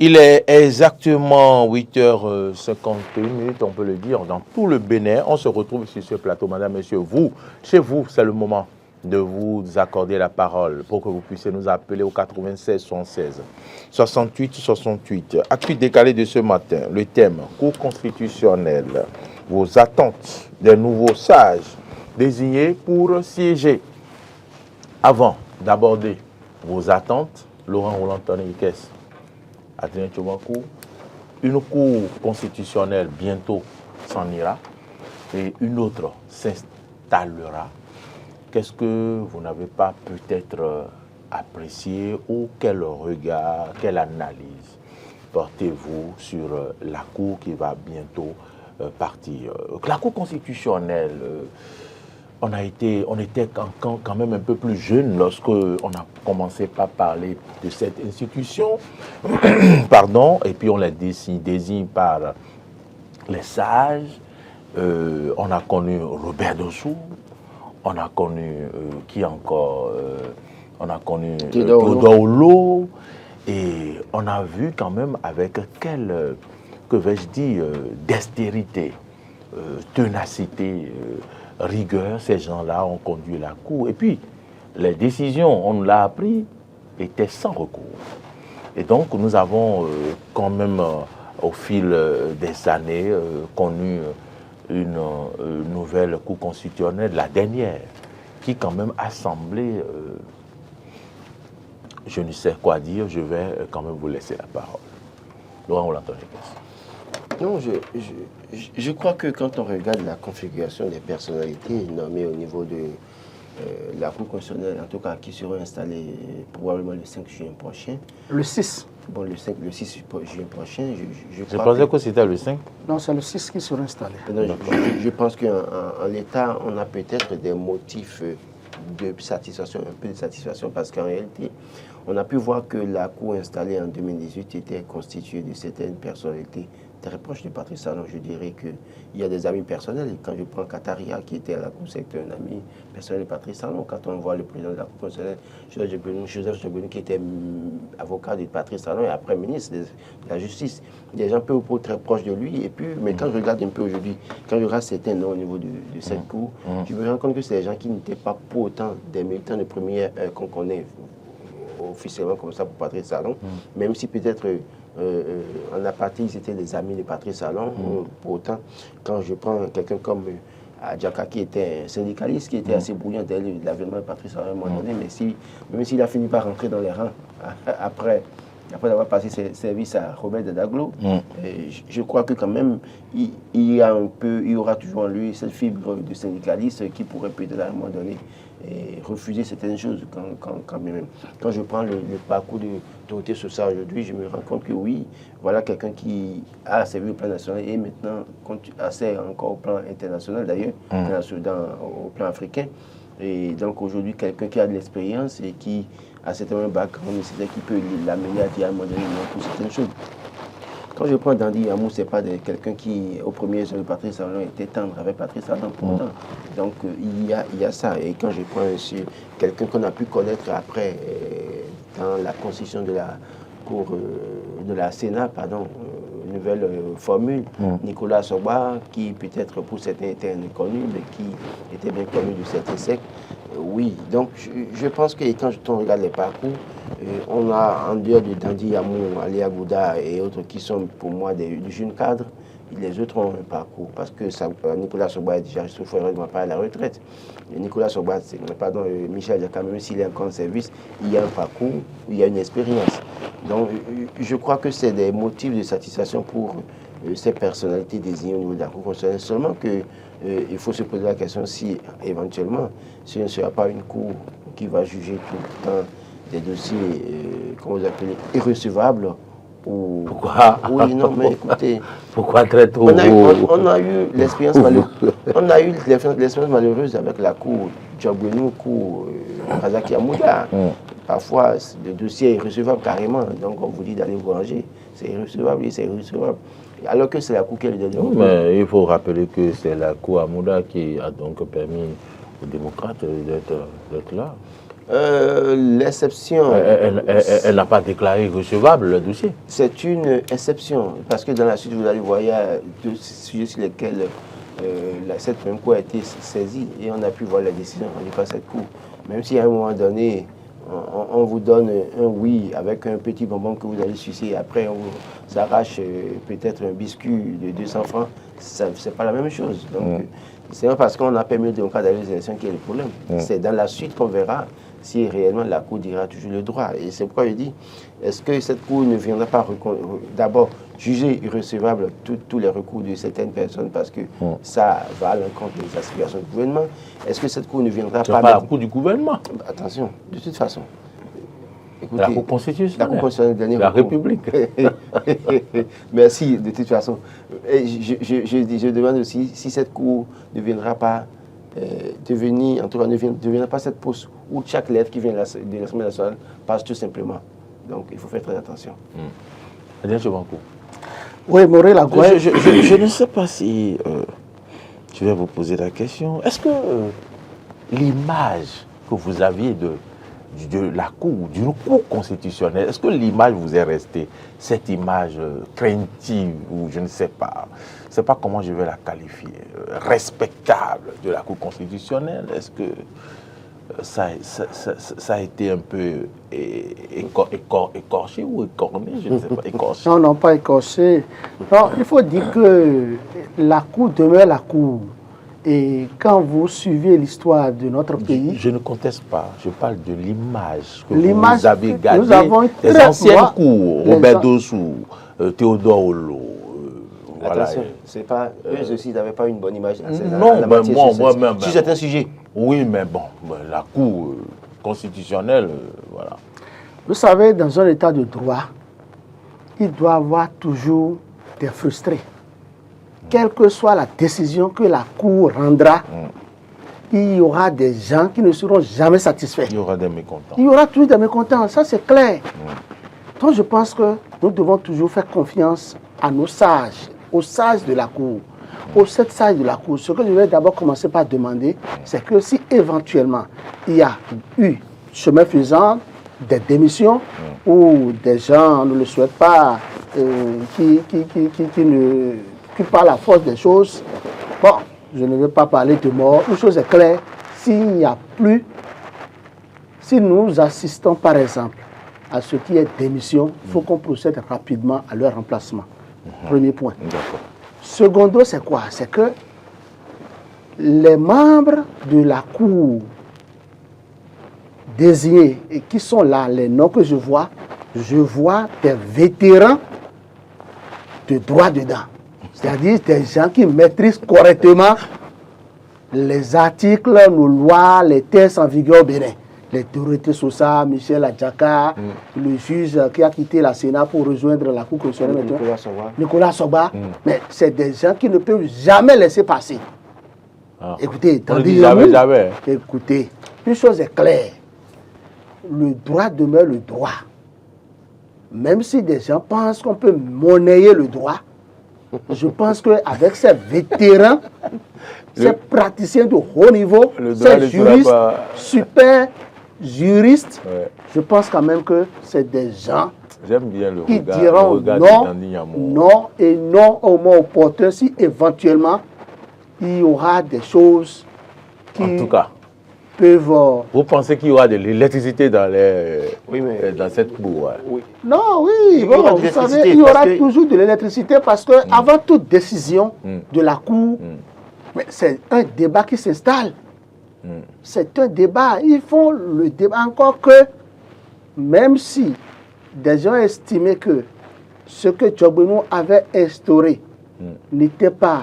Il est exactement 8h51, on peut le dire, dans tout le Bénin. On se retrouve sur ce plateau, madame, monsieur. Vous, chez vous, c'est le moment de vous accorder la parole pour que vous puissiez nous appeler au 96 76 68 68. Actu décalé de ce matin, le thème Cour constitutionnelle. Vos attentes des nouveaux sages désignés pour siéger. Avant d'aborder vos attentes, Laurent Roland-Tonné-Ikes, Adrien Tchoumakou, une cour constitutionnelle bientôt s'en ira et une autre s'installera. Qu'est-ce que vous n'avez pas peut-être apprécié ou quel regard, quelle analyse portez-vous sur la cour qui va bientôt partir? La cour constitutionnelle, on était quand même un peu plus jeune lorsque on a commencé par parler de cette institution, pardon, et puis on la désigne par les sages. On a connu Robert Dossou, on a connu qui encore, on a connu Théodore Hulot, et on a vu quand même avec quelle, que vais-je dire, dextérité, ténacité, rigueur, ces gens-là ont conduit la cour. Et puis, les décisions, on l'a appris, étaient sans recours. Et donc, nous avons quand même, au fil des années, connu une nouvelle cour constitutionnelle, la dernière, qui quand même a semblé, je ne sais quoi dire, je vais quand même vous laisser la parole. Laurent Roland-Tonné-Ikes. Non, je crois que quand on regarde la configuration des personnalités nommées au niveau de la Cour constitutionnelle, en tout cas qui seront installées probablement le 5 juin prochain. Le 6. Bon, le 6 juin prochain, je pensais que c'était le 5. Non, c'est le 6 qui sera installé. Non, je pense qu'en l'état, on a peut-être des motifs de satisfaction, un peu de satisfaction, parce qu'en réalité, on a pu voir que la Cour installée en 2018 était constituée de certaines personnalités très proches de Patrice Talon. Je dirais qu'il y a des amis personnels. Et quand je prends Kataria, qui était à la Cour, c'était un ami personnel de Patrice Talon. Quand on voit le président de la Cour constitutionnelle, Joseph Djebounou, qui était avocat de Patrice Talon et après ministre de la Justice, des gens peu ou peu très proches de lui. Et puis, mais quand je regarde un peu aujourd'hui, quand je regarde certains noms au niveau de cette Cour, je me rends compte que c'est des gens qui n'étaient pas pour autant des militants de première qu'on connaît officiellement comme ça pour Patrice Talon, même si peut-être en aparté, ils étaient des amis de Patrice Talon. Pour autant, quand je prends quelqu'un comme Adjaka, qui était un syndicaliste, qui était assez bouillant dès l'avènement de Patrice Talon à un moment donné, mais même s'il a fini par rentrer dans les rangs après avoir passé ses services à Robert Dadaglo, je crois que quand même, il y aura toujours en lui cette fibre de syndicaliste qui pourrait peut-être à un moment donné refuser certaines choses quand même. Quand je prends le parcours de Dorothée Sosa aujourd'hui, je me rends compte que oui, voilà quelqu'un qui a servi au plan national et maintenant sert encore au plan international d'ailleurs, au plan africain. Et donc aujourd'hui, quelqu'un qui a de l'expérience et qui a certainement un background nécessaire qui peut l'amener à dire à un moment donné non pour certaines choses. Quand je prends Dandy Yamou, ce n'est pas quelqu'un qui, au premier jour de Patrice Talon, était tendre avec Patrice Talon pourtant. Donc il y a ça. Et quand je prends quelqu'un qu'on a pu connaître après, dans la constitution de la Cour de la Sénat, nouvelle formule, Nicolas Sogba, qui peut-être pour certains était inconnu, mais qui était bien connu de certains siècles. Oui, donc je pense que quand on regarde les parcours, on a en dehors de Dandy Yamou, Ali Agouda et autres qui sont pour moi des jeunes cadres, les autres ont un parcours parce que Nicolas Sogba est déjà à la retraite. Nicolas Sogba, Michel Diaka, même s'il est encore en service, il y a un parcours, il y a une expérience. Donc je crois que c'est des motifs de satisfaction pour ces personnalités désignées au niveau de la Cour constitutionnelle. Seulement qu'il faut se poser la question si éventuellement ce ne sera pas une Cour qui va juger tout le temps des dossiers, comment vous appelez, irrecevables. Pourquoi? Oui, non, mais écoutez. Pourquoi très tôt? On a eu l'expérience malheureuse avec la Cour Djabounou, Cour Razaki Amouda. Parfois, le dossier est irrecevable carrément. Donc, on vous dit d'aller vous ranger. C'est irrecevable, c'est irrecevable. Alors que c'est la Cour qui est le dernier. Oui, mais il faut rappeler que c'est la Cour Amouda qui a donc permis aux démocrates d'être là. L'exception... Elle n'a pas déclaré recevable le dossier. C'est une exception, parce que dans la suite, vous allez voir, il y a deux sujets sur lesquels cette même cour a été saisie et on a pu voir la décision de cette cour. Même si à un moment donné, on vous donne un oui avec un petit bonbon que vous allez sucer, après on vous arrache peut-être un biscuit de 200 francs, c'est pas la même chose. Donc, c'est pas parce qu'on a permis aux démocrates d'aller aux élections qu'il y a le problème. C'est dans la suite qu'on verra si réellement la Cour dira toujours le droit. Et c'est pourquoi je dis, est-ce que cette Cour ne viendra pas d'abord juger irrecevable tous les recours de certaines personnes parce que ça va à l'encontre des aspirations du gouvernement? Est-ce que cette Cour ne viendra pas... la Cour du gouvernement. Attention, de toute façon. Écoutez, la Cour constitutionnelle. La Cour constitutionnelle, la République. Merci, de toute façon. Et je demande aussi si cette Cour ne viendra pas devenir, en tout cas, ne deviendra pas cette poste où chaque lettre qui vient de l'Assemblée nationale passe tout simplement. Donc, il faut faire très attention. Oui, Maurice Lagoué. Je ne sais pas si je vais vous poser la question. Est-ce que l'image que vous aviez de la Cour, d'une Cour constitutionnelle, est-ce que l'image vous est restée, cette image craintive, ou je ne sais pas, comment je vais la qualifier, respectable de la Cour constitutionnelle? Est-ce que ça a été un peu écorché ou écorné, je ne sais pas, écorché? Non, pas écorché. Non, il faut dire que la Cour demeure la Cour. Et quand vous suivez l'histoire de notre pays... Je ne conteste pas, je parle de l'image que vous avez gardée des anciennes cours, Robert Dossou, Théodore Olo. Attention, c'est pas, eux aussi n'avaient pas une bonne image. Non, moi-même. Si c'est un sujet. Oui, mais bon, la Cour constitutionnelle, voilà. Vous savez, dans un état de droit, il doit y avoir toujours des frustrés. Quelle que soit la décision que la Cour rendra, il y aura des gens qui ne seront jamais satisfaits. Il y aura des mécontents. Il y aura toujours des mécontents, ça c'est clair. Donc je pense que nous devons toujours faire confiance à nos sages, aux sages de la Cour, aux 7 sages de la Cour. Ce que je vais d'abord commencer par demander, c'est que si éventuellement il y a eu, chemin faisant, des démissions ou des gens, on ne le souhaite pas, qui par la force des choses, bon, je ne veux pas parler de mort, une chose est claire, s'il n'y a plus, si nous assistons par exemple à ce qui est démission, il faut qu'on procède rapidement à leur remplacement. Premier point. Secondo, c'est quoi? C'est que les membres de la Cour désignés, et qui sont là, les noms que je vois des vétérans de droit dedans. C'est-à-dire des gens qui maîtrisent correctement les articles, nos lois, les textes en vigueur au Bénin. Les Dorothée Sosa, Michel Adjaka, le juge qui a quitté la Sénat pour rejoindre la Cour constitutionnelle. Nicolas Soba. Mais c'est des gens qui ne peuvent jamais laisser passer. Écoutez, écoutez, une chose est claire. Le droit demeure le droit. Même si des gens pensent qu'on peut monnayer le droit, je pense qu'avec ces vétérans, ces praticiens de haut niveau, ces juristes, super juristes, je pense quand même que c'est des gens qui diront non et non au moment opportun si éventuellement il y aura des choses qui en tout cas peuvent... Vous pensez qu'il y aura de l'électricité dans cette cour? Non, oui, bon, vous savez, il y aura toujours de l'électricité parce que avant toute décision de la Cour, c'est un débat qui s'installe. C'est un débat. Ils font le débat. Encore que, même si des gens estimaient que ce que Djogbenou avait instauré n'était pas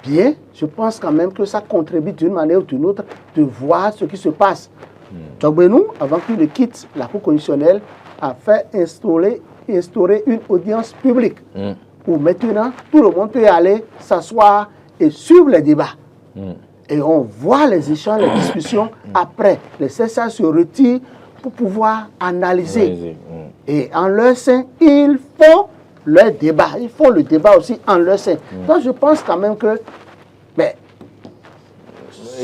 bien, je pense quand même que ça contribue d'une manière ou d'une autre de voir ce qui se passe. Djogbenou, avant qu'il ne quitte la Cour constitutionnelle, a fait instaurer une audience publique où maintenant tout le monde peut aller s'asseoir et suivre les débats. Et on voit les échanges, les discussions. Après, les CSA se retirent pour pouvoir analyser. Et en leur sein, ils font leur débat. Ils font le débat aussi en leur sein. Donc je pense quand même que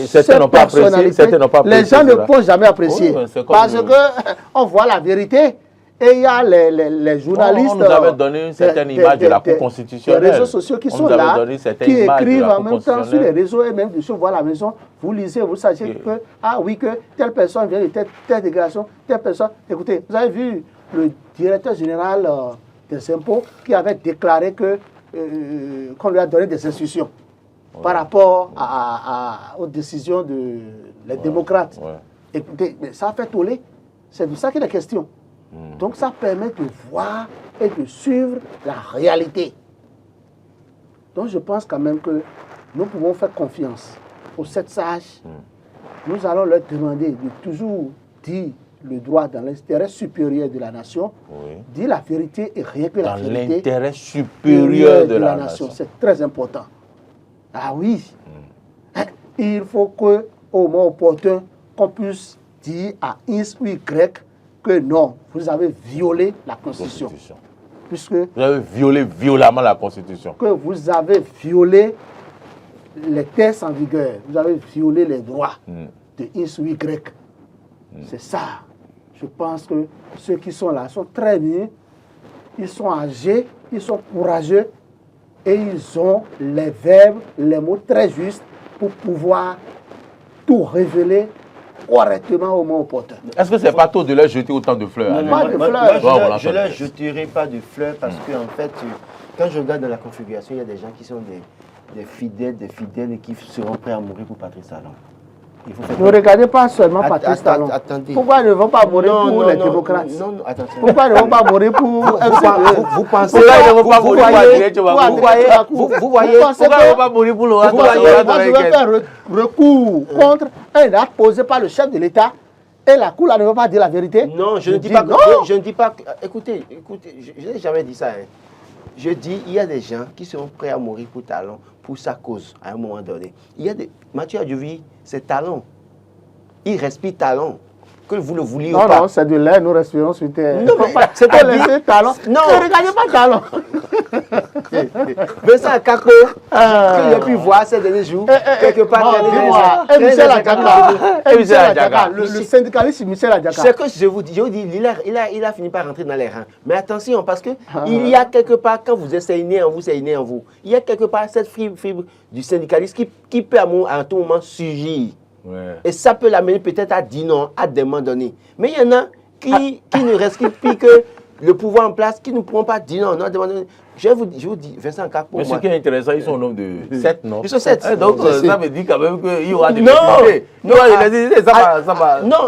certains n'ont pas apprécié, personnalité, certains n'ont pas apprécié les gens ne cela. peuvent jamais apprécier. Oui, c'est comme parce qu'on voit la vérité. Et il y a les journalistes. On nous avait donné une certaine image de la Cour constitutionnelle. Les réseaux sociaux qui sont là, qui écrivent en même temps sur les réseaux et même sur voir la maison. Vous lisez, vous sachez que, ah oui, que telle personne vient de telle délégation, telle personne. Écoutez, vous avez vu le directeur général des impôts qui avait déclaré qu'on lui a donné des instructions par rapport aux décisions des démocrates. Écoutez, mais ça fait toller. C'est de ça qu'il est question. Donc ça permet de voir et de suivre la réalité. Donc je pense quand même que nous pouvons faire confiance aux 7 sages. Nous allons leur demander de toujours dire le droit dans l'intérêt supérieur de la nation, dire la vérité et rien que la vérité. Dans l'intérêt supérieur de la nation. C'est très important. Ah oui. Il faut qu'au moment opportun, qu'on puisse dire à X ou Y que non, vous avez violé la Constitution. Puisque vous avez violé violemment la Constitution. Que vous avez violé les textes en vigueur. Vous avez violé les droits de X ou Y. C'est ça. Je pense que ceux qui sont là sont très bien. Ils sont âgés, ils sont courageux et ils ont les verbes, les mots très justes pour pouvoir tout révéler correctement au moment opportun. Est-ce que c'est pas tôt de leur jeter autant de fleurs? Non, Pas de fleurs. je ne leur jeterai pas de fleurs parce que en fait, quand je regarde dans la configuration, il y a des gens qui sont des fidèles et qui seront prêts à mourir pour Patrice Talon. Ne regardez pas seulement Patrice Talon. Attendez. Pourquoi ils ne vont pas mourir pour les démocrates? Non, attention. Pourquoi ils ne vont pas mourir pour Vous pensez Pourquoi ils ne vont pas mourir vous voyez pourquoi ils ne vont pas mourir pour le roi? moi, je vais faire recours contre un acte posé par le chef de l'État et la Cour là ne va pas dire la vérité? Non, je ne dis pas. Je ne dis pas. Écoutez, je n'ai jamais dit ça. Hein. Je dis, il y a des gens qui sont prêts à mourir pour Talon, pour sa cause, à un moment donné. Il y a des... Mathieu Adjovi, c'est Talon. Il respire Talon. Que vous le vouliez ou pas. Non, c'est de l'air, nous respirons sur terre. Non, mais c'est pas laisser Talon. Non. Ne regardez pas Talon. Vincent Akako, que j'ai pu voir ces derniers jours, quelque part. Et Michel Adjaka, le syndicaliste Michel Adjaka. C'est que je vous dis, il a fini par rentrer dans les rangs. Mais attention, parce que il y a quelque part, quand vous essayez né en vous, c'est né en vous. Il y a quelque part cette fibre du syndicaliste qui peut à tout moment surgir. Ouais. Et ça peut l'amener peut-être à dire non à des moments donnés. Mais il y en a qui ne respectent plus que le pouvoir en place, qui ne pourront pas dire non. Je vous dis, Vincent Akako. Mais ce qui est intéressant, ils sont au nombre de 7, non? Ils sont 7. Donc ça veut dire quand même qu'il y aura des non, non,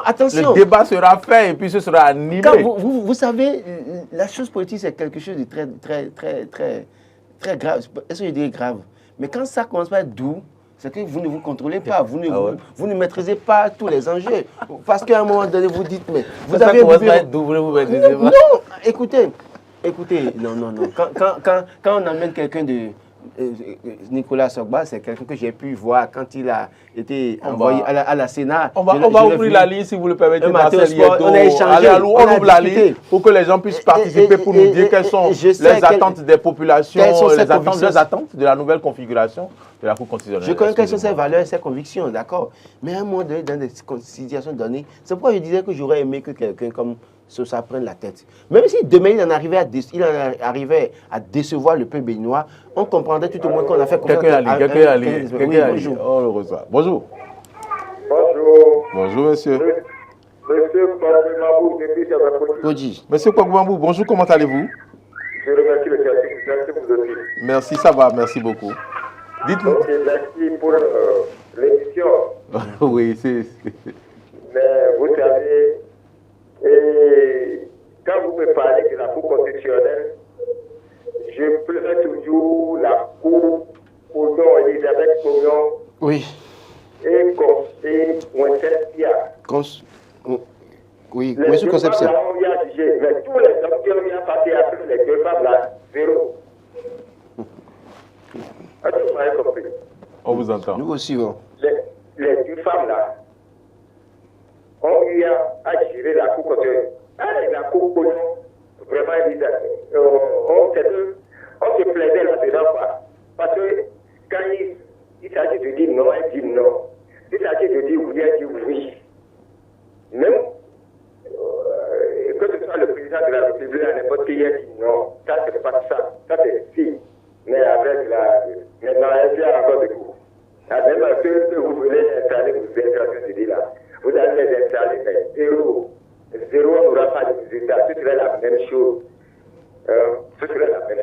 attention. Le débat sera fait et puis ce sera animé. Quand vous savez, la chose politique, c'est quelque chose de très grave. Est-ce que je dis grave? Mais quand ça commence à être doux, c'est que vous ne vous contrôlez pas, vous ne maîtrisez pas tous les enjeux. Parce qu'à un moment donné, vous dites, mais vous avez... Ça commence à être doux, vous ne vous maîtrisez pas. Non, écoutez, non. Quand on amène quelqu'un de... Nicolas Sogba, c'est quelqu'un que j'ai pu voir quand il a été envoyé à la Sénat. On va ouvrir la ligne, si vous le permettez. On a échangé, on ouvre la ligne pour que les gens puissent participer pour nous dire quelles sont les attentes des populations, les attentes de la nouvelle configuration de la Cour constitutionnelle. Je connais quelles sont ses valeurs et ses convictions, d'accord. Mais à un moment donné, dans des situations données, c'est pourquoi je disais que j'aurais aimé que quelqu'un comme ça prenne la tête. Même si demain il en arrivait à décevoir le peuple béninois, on comprendrait tout au moins qu'on a fait confiance. Quelqu'un a lié. On le reçoit. Bonjour. Bonjour. Bonjour, monsieur. Monsieur Kwagwemabou, depuis Chazakoti. Monsieur Kwagwemabou, bonjour, comment allez-vous? Je remercie le service, merci pour vous. Merci, ça va, merci beaucoup. Dites-nous. Ok, merci pour l'émission. Oui, c'est... Mais vous savez, et quand vous me parlez de la Cour constitutionnelle, je préfère toujours la Cour au nom Elisabeth Cognon. Oui. Et Conseil Moïse. Oui, monsieur Conception. Mais tous les hommes qui ont bien passé après les deux femmes là, zéro. Est-ce que vous m'avez compris? On vous entend. Nous aussi, bon. Les deux femmes là, on lui a gérer la Cour constitutionnelle. La Cour Cognon, vraiment, on se plaisait là-dedans, parce que quand il s'agit de dire non, elle dit non. Si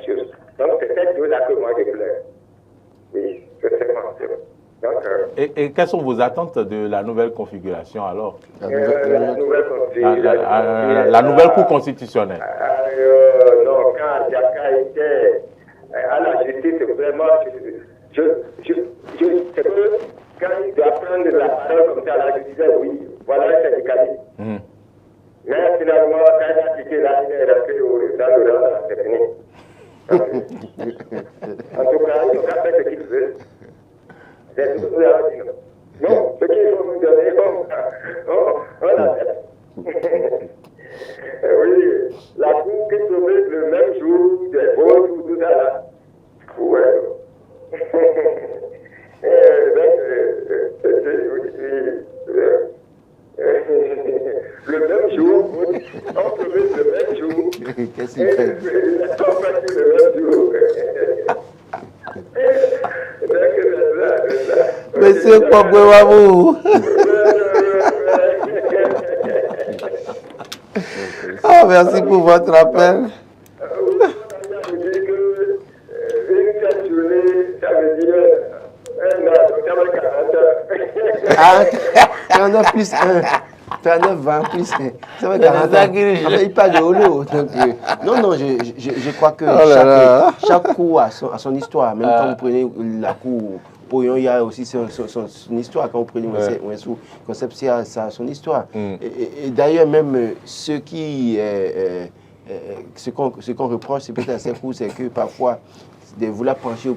ambitieuse. Donc, c'est cette chose-là que moi, je pleure. Oui, c'est vraiment sûr. Donc, Et quelles sont vos attentes de la nouvelle configuration alors? la nouvelle La nouvelle Cour constitutionnelle. Non, quand Diaka était à la justice, vraiment, c'est que quand il doit prendre la parole comme ça, là, je disais oui, voilà un syndicaliste. Mais finalement, quand il a quitté là, il est resté dans le rang, c'est fini. En tout cas, il aura fait ce qu'il veut. C'est tout ce qu'il a dit. Non, ce qu'il faut nous donner, on l'accepte. Oui, la cour qui se met le même jour, des votes, tout ça là. Ouais. Le même jour, on se met le même jour. Qu'est-ce qu'il fait? On fait le même jour. Monsieur Kwagwewabou. Ah, merci pour votre appel. Ah, 39 plus 1. 39, 20 plus 1. Ça va 40 ans. Il parle de holo. Donc, non, je crois que chaque cour a son histoire. Même quand vous prenez la cour Poyon, il y a aussi son histoire. Quand vous prenez Ouessou, Concept, ça a son histoire. Et d'ailleurs, même ce qu'on reproche, c'est peut-être à ces cours, c'est que parfois, de vouloir pencher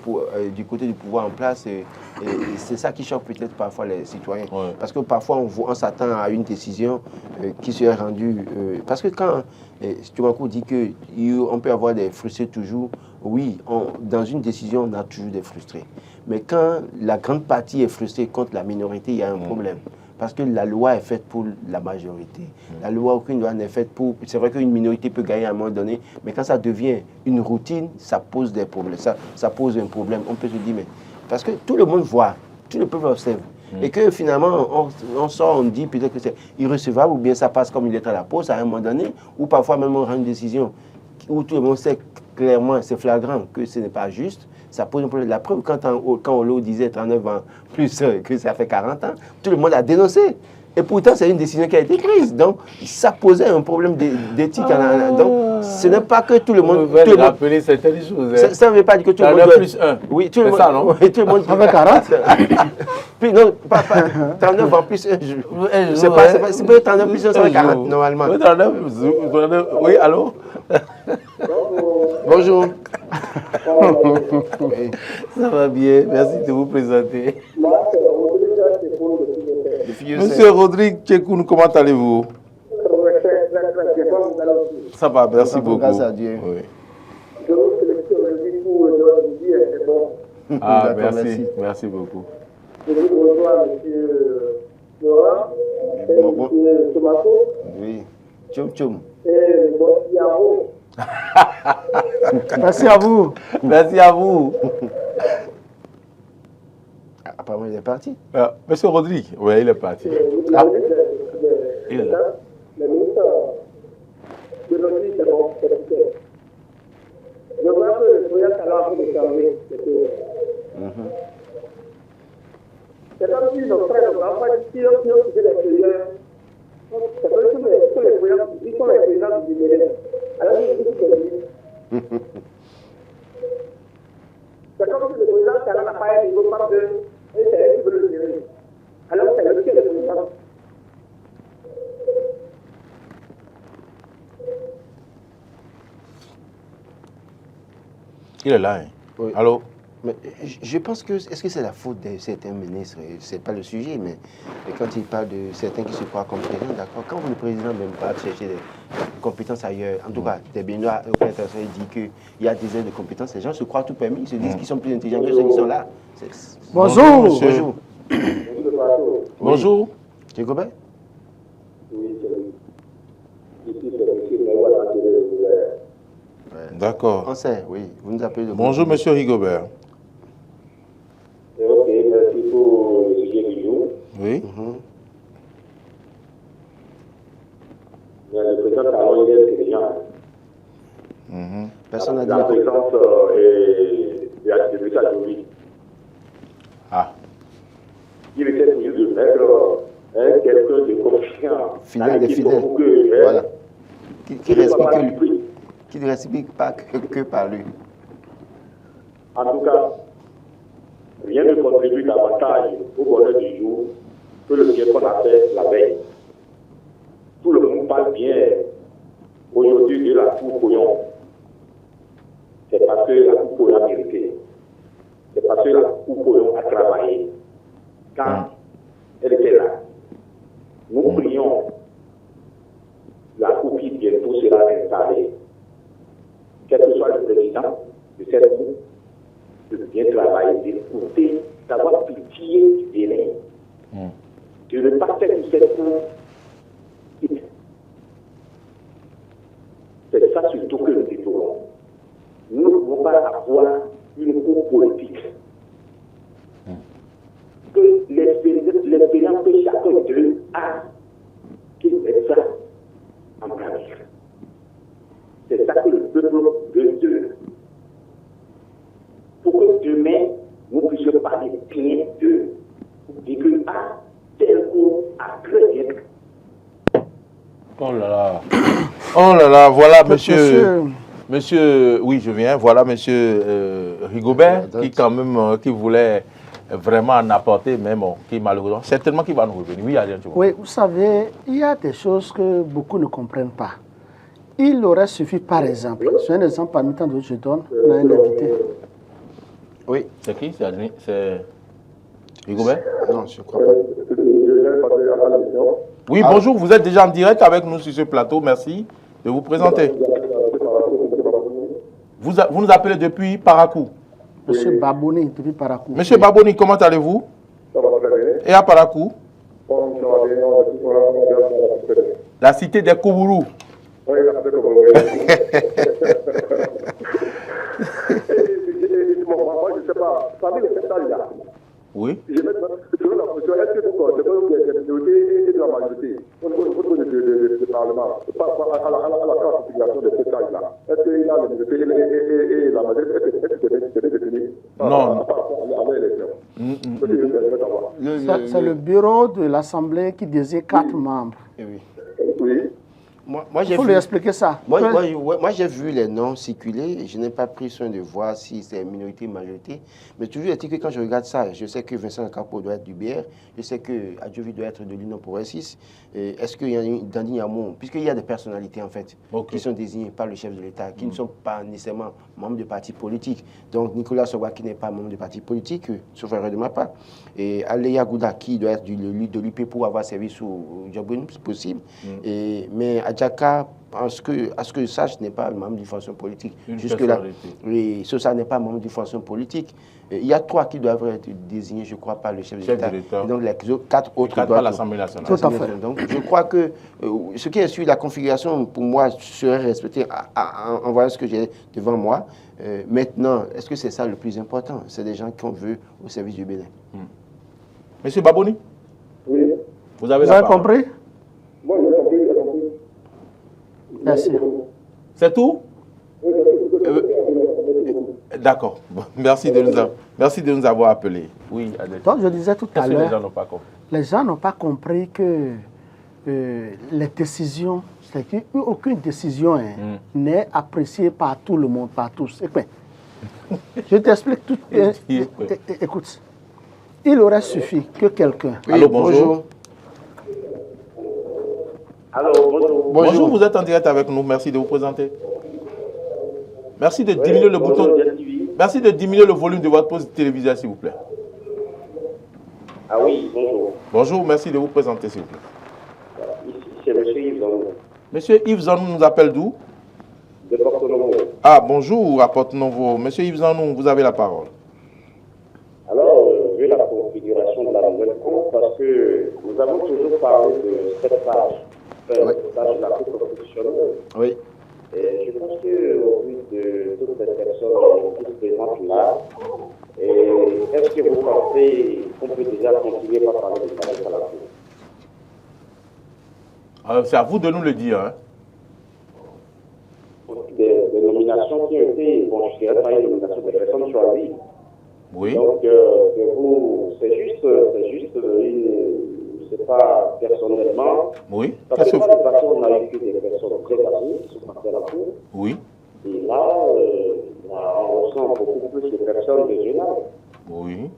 du côté du pouvoir en place, et c'est ça qui choque peut-être parfois les citoyens. Ouais. Parce que parfois on s'attend à une décision qui serait rendue. Parce que quand Stumakou dit qu'on peut avoir des frustrés toujours, oui, dans une décision on a toujours des frustrés. Mais quand la grande partie est frustrée contre la minorité, il y a un problème. Parce que la loi est faite pour la majorité. La loi, aucune loi n'est faite pour... C'est vrai qu'une minorité peut gagner à un moment donné, mais quand ça devient une routine, ça pose des problèmes. Ça pose un problème. On peut se dire, mais... Parce que tout le monde voit, tout le peuple observe. Et que finalement, on sort, on dit peut-être que c'est irrecevable, ou bien ça passe comme il est à la pause à un moment donné, ou parfois même on rend une décision où tout le monde sait clairement, c'est flagrant, que ce n'est pas juste. Ça pose un problème. La preuve, quand Olo disait 39 ans plus que ça fait 40 ans, tout le monde a dénoncé. Et pourtant, c'est une décision qui a été prise. Donc, ça posait un problème d'éthique. Donc, ce n'est pas que tout le monde... Vous pouvez rappeler certaines choses. Ça ne veut pas dire que tout le monde... plus 1. Oui, tout le monde... ça, non? Oui, tout le monde... Ça fait 40. Puis, non, pas 39 ans plus 1 jour. C'est pas 39 plus 1, ça fait 40, normalement. 39, oui, allô? Bonjour. Ça va bien, merci de vous présenter. Monsieur Rodrigue Tchekoun, comment allez-vous? Ça va, merci beaucoup. Grâce à Dieu. Oui. Ah, merci beaucoup. Oui. Tchoum tchoum. Merci à vous. Merci à vous. Apparemment, il est parti. Monsieur Rodrigue, oui, il est parti. Ah. Il est là. Le ministre de l'Autriche, c'est bon, c'est ok. Je vois que le projet alors de fermer. C'est comme si nos frères ne vont pas dire que c'est les payeurs. C'est comme si les payeurs, ils sont les paysans du Libéral. Alors, ils disent que c'est comme si le président n'a pas un niveau parce que c'est elle qui veut le gérer. Alors, c'est le qui est le président. Il est là. Hein. Oui. Allô? Mais je pense que, est-ce que c'est la faute de certains ministres? C'est pas le sujet, mais quand il parle de certains qui se croient comme président, d'accord, quand le président ne même pas chercher des compétences ailleurs, en tout cas, des Béninois, aucun intéressant, il dit qu'il y a des aides de compétences, les gens se croient tout permis, ils se disent qu'ils sont plus intelligents que ceux qui sont là. Bonjour. Bonjour. Bonjour. Tu Gobert? Oui, c'est ici, c'est D'accord. On sait, oui. Vous nous appelez de... Bonjour, monsieur Rigobert. ok, merci pour le sujet du jour. Oui. Le président Talon, il est intelligent. Personne n'a dit. La présence de M. Adjouri. Ah. Il était toujours de mettre quelqu'un de confiant. Fidèle des fidèles. Voilà. Qui ne respecte pas que par lui. En tout cas, rien ne contribue davantage au bonheur du jour que le bien qu'on a fait la veille. Tout le monde parle bien aujourd'hui de la Cour Poyon. C'est parce que la Cour Poyon a mérité. C'est parce que la Cour Poyon a travaillé. Quand elle était là, nous prions la Cour qui bientôt sera installée. Quel que soit le président de cette Cour, de bien travailler, d'écouter, d'avoir pitié du Bénin, de ne pas faire de cette Cour. C'est ça surtout que nous déplorons. Nous ne pouvons pas avoir une Cour politique. Que l'expérience que chacun d'eux a, qu'il met ça en pratique. C'est ça que le peuple veut d'eux. Pour que demain, nous puissions parler bien d'eux. Dire que, tel coup a très bien. Oh là là. Oh là là, voilà monsieur, oui, je viens. Voilà monsieur Rigobert qui quand même, qui voulait vraiment en apporter, mais bon, qui malheureusement, certainement qu'il va nous revenir. Oui, Adrien, tu vois. Oui, vous savez, il y a des choses que beaucoup ne comprennent pas. Il aurait suffi, par exemple, c'est un exemple parmi tant d'autres que je donne, on a un invité. Oui. C'est qui? C'est Adrien? C'est Rigobert? Non, je ne crois pas. Oui, bonjour, vous êtes déjà en direct avec nous sur ce plateau, merci de vous présenter. Vous nous appelez depuis Parakou. Monsieur Baboni, depuis Parakou. Monsieur Baboni, comment allez-vous? Et à Parakou? La cité des Koubourou. Oui, la cité des Koubourou. Moi, je ne sais pas, parmi les secteurs-là. Oui. Je vais selon la position, est-ce que vous considérez qu'il y a des minorités et de la majorité au niveau du Parlement, par rapport à la classification de ces tailles-là? Est-ce qu'il y a les minorités et la majorité? Est-ce que c'est défini par rapport à l'élection? C'est le bureau de l'Assemblée qui désigne 4 membres. Oui. Moi, il faut lui expliquer ça. Moi, j'ai vu les noms circuler et je n'ai pas pris soin de voir si c'est minorité ou majorité. Mais toujours est-il que quand je regarde ça, je sais que Vincent Capo doit être du BR, je sais que Adjovi doit être de l'Union progressiste. Est-ce qu'il y a Dandy Yamon, puisqu'il y a des personnalités en fait qui sont désignées par le chef de l'État, qui ne sont pas nécessairement membres de partis politiques. Donc Nicolas Sowa qui n'est pas membre de parti politique, sauf erreur de ma part. Et Aléa Gouda qui doit être de l'UP pour avoir servi sous Djabouine, c'est possible. Mais Adjaka, à ce que je sache, n'est pas membre d'une fonction politique. Jusque-là, Sosa n'est pas membre d'une fonction politique. Il y a 3 qui doivent être désignés, je crois, par le chef de l'État. Donc les 4 autres doivent par l'Assemblée nationale. Tout à fait. Donc je crois que ce qui est sur la configuration, pour moi, serait respecté en voyant ce que j'ai devant moi. Maintenant, est-ce que c'est ça le plus important? C'est des gens qu'on veut au service du Bénin. Monsieur Baboni? Oui. Vous avez compris? Moi, j'ai compris. Merci. C'est tout? D'accord. Bon, merci de nous avoir appelés. Oui, donc je disais tout à l'heure, les gens n'ont pas compris? Les gens n'ont pas compris que les décisions, c'est qu'aucune décision n'est appréciée par tout le monde, par tous. Je t'explique tout. Écoute, il aurait suffi que quelqu'un... Allô, bonjour. Allô, bonjour. Bonjour, vous êtes en direct avec nous. Merci de vous présenter. Merci de diminuer le bouton. Merci de diminuer le volume de votre poste télévisée, s'il vous plaît. Ah oui, bonjour. Bonjour, merci de vous présenter, s'il vous plaît. Ici, c'est M. Yves Zanou. Monsieur Yves Zanou nous appelle d'où? De Porto Novo. Ah, bonjour, à Porto Novo. Monsieur Yves Zanou, vous avez la parole. Alors, vu la configuration de la nouvelle Cour, parce que nous avons toujours parlé de cette page. Page de la Cour constitutionnelle. Oui. Et je pense qu'au vu de toutes les personnes qui se présentent là, est-ce que vous pensez qu'on peut déjà continuer par parler de travail à la Cour? C'est à vous de nous le dire. Hein. Des nominations nomination qui a été, bon, je dirais pas une nomination des personnes choisies. Oui. Donc, c'est juste c'est pas personnellement. Oui. Parce que dans le passé, on a eu que des personnes très âgées qui sont passées à la cour. Oui. Et là, on ressent beaucoup plus de personnes de jeune âge. Oui.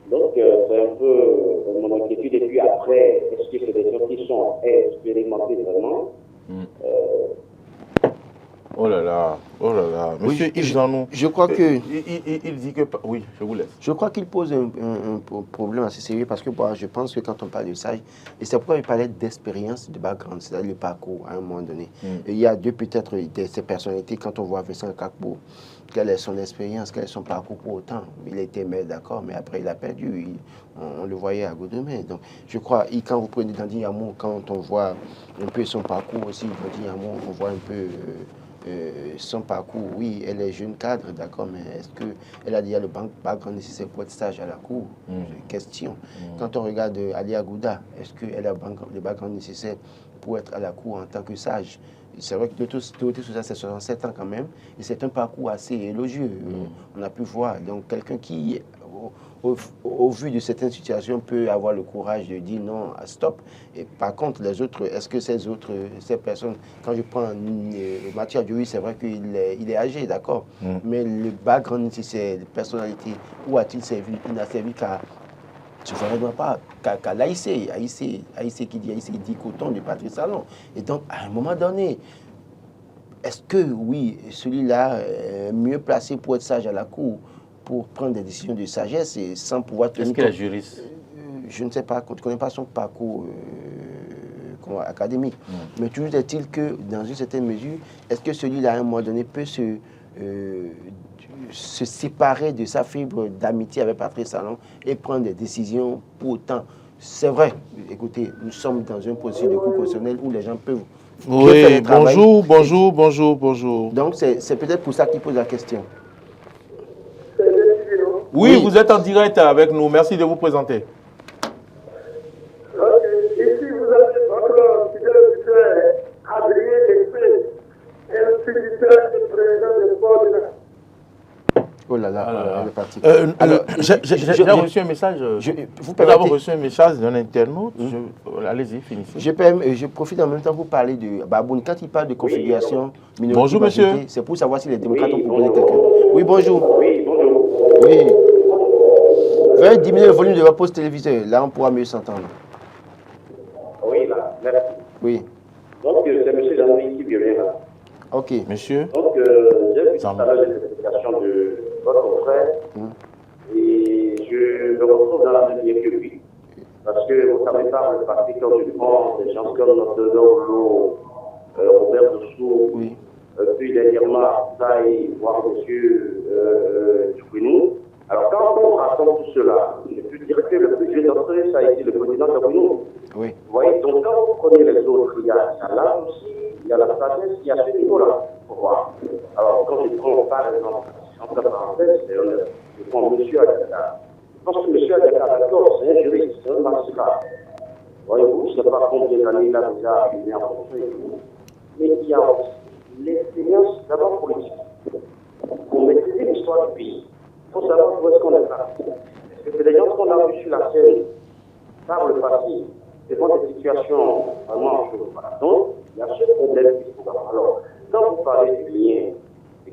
Donc, c'est un peu mon inquiétude. Et puis après, est-ce que c'est des gens qui sont expérimentés vraiment? Oh là là, monsieur Oui, Yves Zanou. je crois que... Il dit que... Oui, je vous laisse. Je crois qu'il pose un problème assez sérieux parce que moi, je pense que quand on parle de sage, et c'est pourquoi il parlait d'expérience, de background, c'est-à-dire le parcours à un moment donné. Et il y a peut-être ces personnalités, quand on voit Vincent Kakpo, quelle est son expérience, quel est son parcours pour autant. Il était maire, d'accord, mais après il a perdu. On le voyait à Godomé. Donc je crois, quand vous prenez Dandy Yamou, quand on voit un peu son parcours aussi, Dandy Yamou, on voit un peu... son parcours, oui, elle est jeune cadre, d'accord, mais est-ce qu'elle a déjà le background nécessaire pour être sage à la cour? Question. Quand on regarde Ali Agouda, est-ce qu'elle a le background nécessaire pour être à la cour en tant que sage? C'est vrai que de tout ça, c'est 67 ans quand même, et c'est un parcours assez élogieux. On a pu voir. Donc, quelqu'un qui, au vu de certaines situations, peut avoir le courage de dire non, stop. Et par contre, les autres, est-ce que ces personnes, quand je prends Mathieu Adjoui, c'est vrai qu'il est âgé, d'accord, mais le background nécessaire, de personnalité, où a-t-il servi? Il n'a servi qu'à... Je ne vraiment pas qu'à l'AIC, AIC qui dit coton de Patrice Talon. Et donc, à un moment donné, est-ce que, oui, celui-là est mieux placé pour être sage à la cour, pour prendre des décisions de sagesse et sans pouvoir tenir... Est-ce qu'il est juriste? Je ne sais pas, je ne connais pas son parcours académique. Mais toujours est-il que, dans une certaine mesure, est-ce que celui-là, à un moment donné, peut se séparer de sa fibre d'amitié avec Patrice Talon et prendre des décisions pour autant? C'est vrai, écoutez, nous sommes dans un processus de cours constitutionnel où les gens peuvent... Oui, bonjour. Donc, c'est peut-être pour ça qu'il pose la question. Oui, vous êtes en direct avec nous. Merci de vous présenter. Ici, vous avez votre fidèle Adrien Despé, instituteur et président des sports de la... Oh là là, elle est partie. J'ai reçu un message. Nous avons reçu un message d'un internaute. Allez-y, finissez. Je profite en même temps pour parler de Baboun. Quand il parle de configuration minorité, bonjour, monsieur. C'est pour savoir si les démocrates ont proposé quelqu'un. Oui, bonjour. Oui, bonjour. Oui. Veuillez diminuer le volume de votre poste téléviseur. Là, on pourra mieux s'entendre. Oui, là, merci. Oui. Donc, c'est M. Jean-Louis qui vient là. Ok. Monsieur. Donc, j'ai vu tout à l'heure les explications de votre frère et je me retrouve dans la même ligne que lui. Parce que vous savez pas, le passé, quand je prends des gens comme notre Lolo, Robert Dessous, puis dernièrement, Taï, voire M. Djoukouinou. Alors, quand on rassemble tout cela, je peux dire que le plus jeune d'entre eux, ça a été le président Djoukouinou. Oui. Vous voyez, donc quand vous prenez les autres, il y a là aussi, il y a la sagesse, il y a ce niveau-là, pour voir. Alors, quand je prends par exemple, entre parenthèses, je prends M. Adjaka. Je pense que M. Adjaka, d'accord, c'est un juriste, c'est un magistrat. Voyez-vous, je ne sais pas combien d'années il a déjà arrivé en fonction et tout, mais il y a aussi l'expérience d'abord politique. Pour maîtriser l'histoire du pays, il faut savoir où est-ce qu'on est parti. Parce que c'est des gens qu'on a vus sur la scène par le passé, devant des situations vraiment chaudes. Donc, il y a ce problème qu'il faut avoir. Alors, quand vous parlez du lien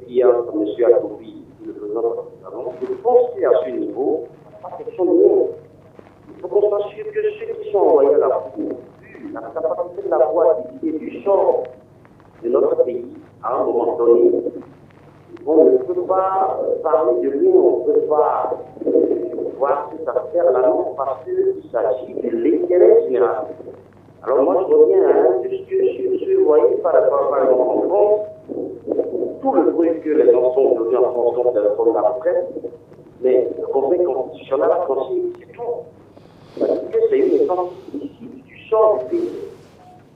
qu'il y a entre M. Akoubi et le président Patrice, je pense qu'à ce niveau, pas question de nous. Il faut qu'on s'assure que ceux qui sont envoyés à la cour, vu la capacité de la voix et du sort de notre pays, à un moment donné, on ne peut pas parler de lui, on ne peut pas voir cette affaire-là, non, parce qu'il s'agit de l'intérêt général. Alors moi, je reviens de ce que vous voyez par exemple en France, tout le bruit que les gens sont aujourd'hui en France contre la presse, mais le Conseil constitutionnel a consigné, c'est tout. Parce que c'est une essence du sort du pays.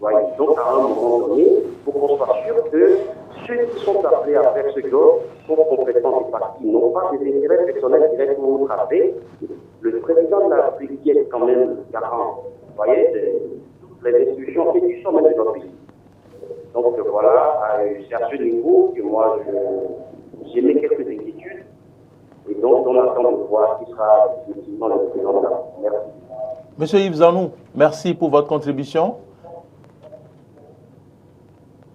Voyez. Donc à un moment donné, il faut qu'on soit sûr que ceux qui sont appelés à faire ce job sont compétents du parti, n'ont pas des intérêts personnels directement ou tracés. Le président de la République est quand même garant, vous voyez, les institutions et du sommet de notre pays. Donc voilà, c'est à ce niveau que moi, j'ai mis quelques inquiétudes. Et donc, on attend de voir qui sera définitivement le président de la République. Merci. Monsieur Yves Zanou, merci pour votre contribution.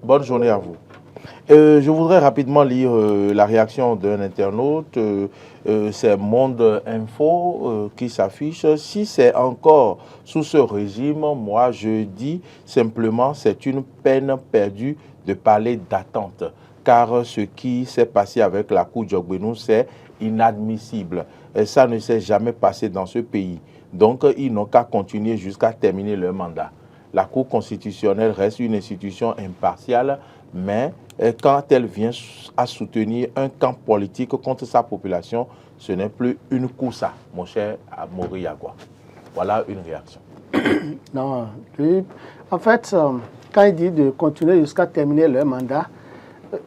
Bonne journée à vous. Je voudrais rapidement lire la réaction d'un internaute. C'est Monde Info qui s'affiche. Si c'est encore sous ce régime, moi je dis simplement c'est une peine perdue de parler d'attente. Car ce qui s'est passé avec la Cour Djogbenou, c'est inadmissible. Et ça ne s'est jamais passé dans ce pays. Donc ils n'ont qu'à continuer jusqu'à terminer leur mandat. La Cour constitutionnelle reste une institution impartiale, mais quand elle vient à soutenir un camp politique contre sa population, ce n'est plus une coussa, mon cher Mori Yagua. Voilà une réaction. Non, lui, en fait, quand il dit de continuer jusqu'à terminer leur mandat,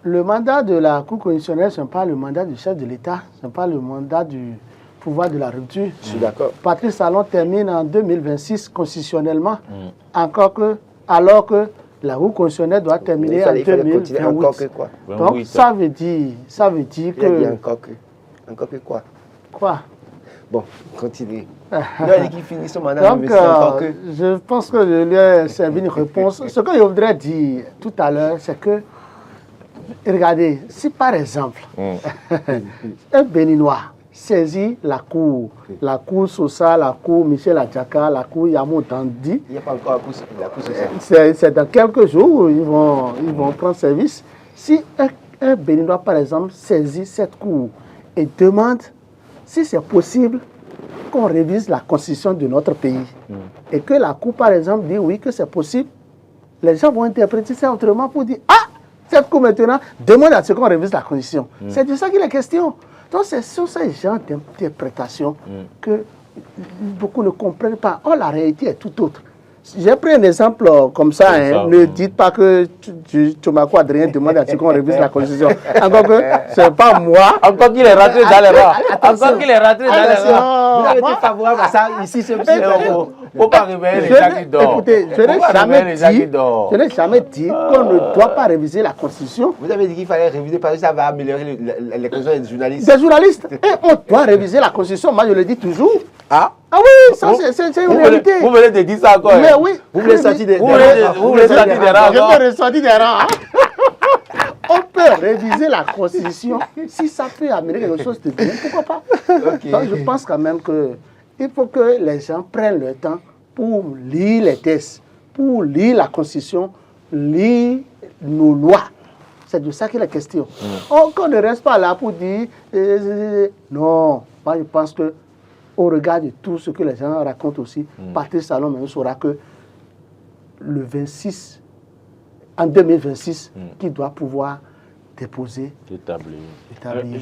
le mandat de la Cour constitutionnelle, ce n'est pas le mandat du chef de l'État, ce n'est pas le mandat du pouvoir de la rupture. Je suis d'accord. Patrice Talon termine en 2026 constitutionnellement, alors que la Cour constitutionnelle doit terminer en Il fallait continuer encore 2028. que quoi? Donc ça veut dire Il a dit que... encore que quoi? Quoi? Bon, continue. Il a dit qu'il finit son mandat. Donc, je pense que je lui ai servi une réponse. Ce que je voudrais dire tout à l'heure, c'est que, regardez, si par exemple, un Béninois saisit la cour Sosa, la cour Michel Adjaka, la cour Yamou Dandi, il n'y a pas encore la cour Sosa. C'est dans quelques jours où ils vont prendre service. Si un Béninois, par exemple, saisit cette cour et demande si c'est possible qu'on révise la constitution de notre pays et que la Cour, par exemple, dit oui, que c'est possible, les gens vont interpréter ça autrement pour dire « Ah, cette Cour maintenant demande à ce qu'on révise la constitution. C'est de ça qu'il est question. Donc, c'est sur ces genres d'interprétation que beaucoup ne comprennent pas. Oh, la réalité est tout autre. J'ai pris un exemple comme ça, ne dites pas que Tchomako Adrien demande à ce qu'on révise la constitution. Encore que ce n'est pas moi. Encore qu'il est rentré dans les rangs. Encore qu'il est rentré dans les rangs. Vous avez été favorable à ça ici, c'est faut pas réveiller les gens qui dorment. Écoutez, je n'ai jamais dit qu'on ne doit pas réviser la constitution. Vous avez dit qu'il fallait réviser parce que ça va améliorer les conditions des journalistes. Des journalistes. Et on doit réviser la constitution, moi je le dis toujours. Ah oui, ça c'est une réalité. Vous venez de dire ça encore. Mais oui. Vous voulez sortir des rangs. Vous voulez sortir des rangs. Je peux ressortir des rangs. On peut réviser la constitution si ça peut amener quelque chose de bien, pourquoi pas. Donc je pense quand même qu'il faut que les gens prennent le temps pour lire les textes, pour lire la constitution, lire nos lois. C'est de ça qu'il est question. Qu'on ne reste pas là pour dire non. Moi je pense que au regard de tout ce que les gens racontent aussi, Patrice Talon même saura que le 26, en 2026, qu'il doit pouvoir déposer, établir.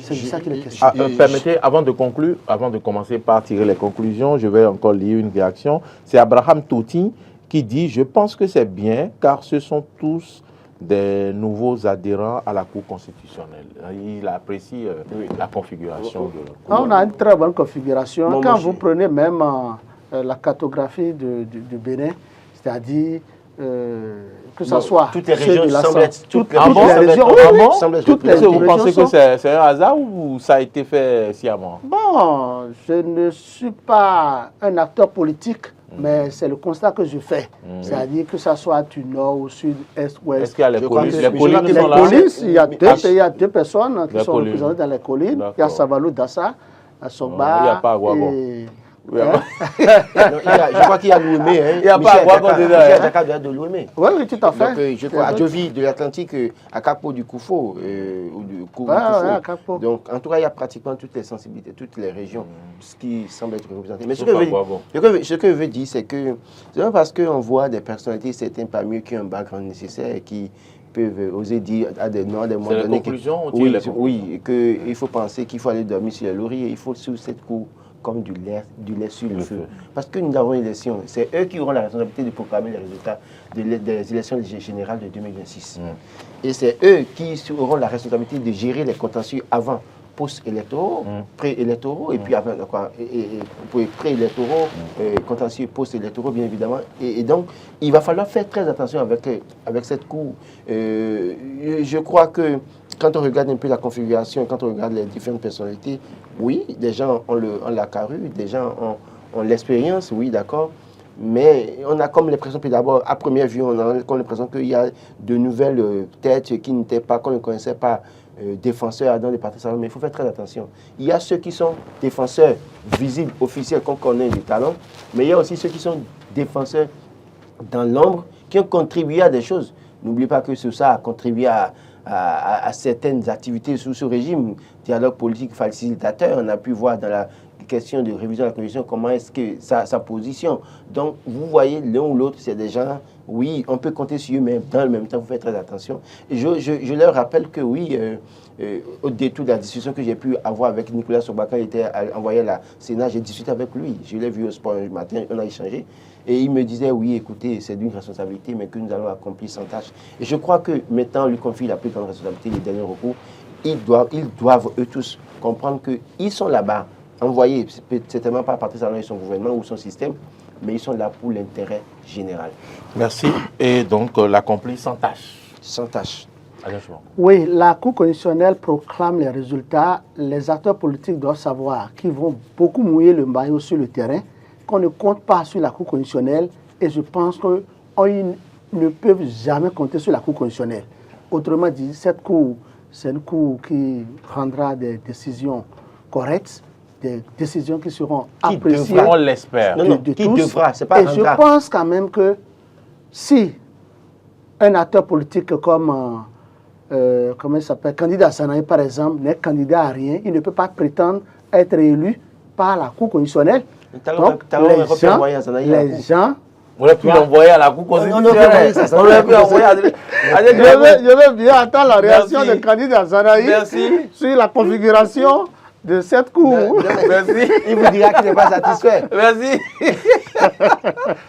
C'est de ça qu'il est question. Permettez, avant de conclure, avant de commencer par tirer les conclusions, je vais encore lire une réaction. C'est Abraham Touti qui dit « Je pense que c'est bien car ce sont tous des nouveaux adhérents à la Cour constitutionnelle. » Il apprécie la configuration de la Cour. On a une très bonne configuration. Quand vous prenez même la cartographie du Bénin, c'est-à-dire que ce soit toutes les régions semblent être toutes les régions. Est-ce que vous pensez que c'est un hasard ou ça a été fait sciemment? Bon, je ne suis pas un acteur politique. Mais c'est le constat que je fais. C'est-à-dire que ça soit du nord, au sud, est, ouest. Est-ce qu'il y a les collines? Les collines, il y a deux personnes qui sont représentées dans les collines. Il y a Savalou Dassa, à Sogba. Il n'y a pas à Ouago. Je crois qu'il y a Louémé. Il n'y a pas à Ouago dedans. De Louémé. Oui, tout à fait. Donc, je crois à Djovi de l'Atlantique, à Capo du Koufo. Donc, en tout cas, il y a pratiquement toutes les sensibilités, toutes les régions, ce qui semble être représenté. Mais ce que je veux dire, c'est que c'est pas parce qu'on voit des personnalités, certains parmi eux qui ont un background nécessaire et qui peuvent oser dire à des noms, à des moments donnés. Oui, qu'il faut penser qu'il faut aller dormir sur les lauriers, il faut sous cette cour comme du lait sur le feu. Parce que nous avons une élection, c'est eux qui auront la responsabilité de proclamer les résultats des élections générales de 2026. Et c'est eux qui auront la responsabilité de gérer les contentieux avant post-électoraux, pré-électoraux, et puis pré-électoraux, contentieux post-électoraux, bien évidemment. Et donc, il va falloir faire très attention avec cette cour. Je crois que quand on regarde un peu la configuration, quand on regarde les différentes personnalités, oui, des gens ont la carrure, des gens ont l'expérience, oui, d'accord. Mais on a comme l'impression, puis d'abord, à première vue, on a comme l'impression qu'il y a de nouvelles têtes qui n'étaient pas, qu'on ne connaissait pas, défenseurs dans les partis salons. Mais il faut faire très attention. Il y a ceux qui sont défenseurs visibles, officiels, qu'on connaît des talents, mais il y a aussi ceux qui sont défenseurs dans l'ombre, qui ont contribué à des choses. N'oubliez pas que ça a contribué à certaines activités sous ce régime, dialogue politique facilitateur. On a pu voir dans la question de révision de la Constitution, comment est-ce que sa position. Donc, vous voyez, l'un ou l'autre, c'est des gens, oui, on peut compter sur eux, mais dans le même temps, vous faites très attention. Et je leur rappelle que, oui, au détour de la discussion que j'ai pu avoir avec Nicolas Sobaka, il était envoyé à la Sénat, j'ai discuté avec lui. Je l'ai vu au sport un matin, on a échangé. Et il me disait, oui, écoutez, c'est d'une responsabilité, mais que nous allons accomplir sans tâche. Et je crois que maintenant, on lui confie la plus grande responsabilité, les derniers recours. Ils doivent, eux tous, comprendre qu'ils sont là-bas, envoyés, certainement pas à partir de son gouvernement ou son système, mais ils sont là pour l'intérêt général. Merci. Et donc, l'accompli sans tâche. Sans tâche. Oui, la Cour constitutionnelle proclame les résultats. Les acteurs politiques doivent savoir qu'ils vont beaucoup mouiller le maillot sur le terrain, qu'on ne compte pas sur la Cour constitutionnelle, et je pense qu'ils ne peuvent jamais compter sur la Cour constitutionnelle. Autrement dit, cette Cour, c'est une Cour qui prendra des décisions correctes, des décisions qui seront appréciées. On l'espère. Qui devra, c'est pas. Et je pense quand même que si un acteur politique comme, comment il s'appelle, candidat Sanaï par exemple, n'est candidat à rien, il ne peut pas prétendre être élu par la Cour constitutionnelle. Donc, les gens on aurait pu l'envoyer à la Cour constitutionnelle. On aurait pu l'envoyer à... Je veux bien attendre la réaction du candidat Zanaï sur la configuration de cette Cour. Merci. Il vous dira qu'il n'est pas satisfait. Merci.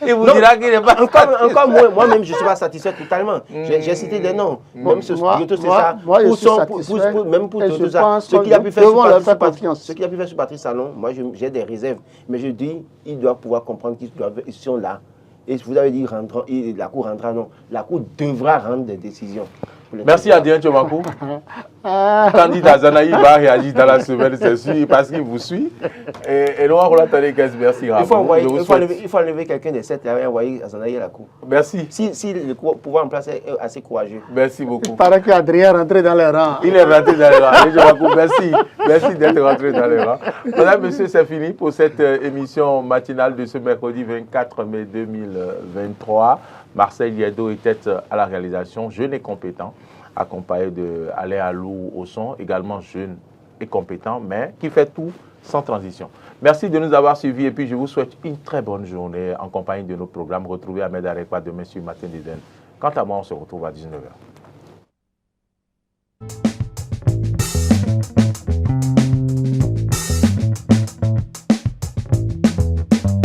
Il vous dira qu'il n'est pas satisfait. Encore moi-même, je ne suis pas satisfait totalement. J'ai cité des noms. Même ce c'est ça. Moi, je suis satisfait. Même pour tout ça. Ce qu'il a pu faire sur Patrice Talon, moi, j'ai des réserves. Mais je dis, ils doivent pouvoir comprendre qu'ils sont là. Et vous avez dit, la Cour rendra, non. La Cour devra rendre des décisions. Merci Adrien Tchomakou. Candidat Zanaï va réagir dans la semaine, c'est sûr, parce qu'il vous suit. Et nous, on l'attendait, merci. Il faut enlever quelqu'un de cette et envoyer Zanaï à la Cour. Merci. Si le pouvoir en place est assez courageux. Merci beaucoup. Il paraît qu'Adrien est rentré dans les rangs. Il est rentré dans les rangs. Tchomakou, merci. Merci d'être rentré dans les rangs. Madame, monsieur, c'est fini pour cette émission matinale de ce mercredi 24 mai 2023. Marcel Liedo était à la réalisation, jeune et compétent, accompagné de Alain Alou au son, également jeune et compétent, mais qui fait tout sans transition. Merci de nous avoir suivis et puis je vous souhaite une très bonne journée en compagnie de nos programmes. Retrouvez Ahmed Arekwa demain sur Matin d'Eden. Quant à moi, on se retrouve à 19h.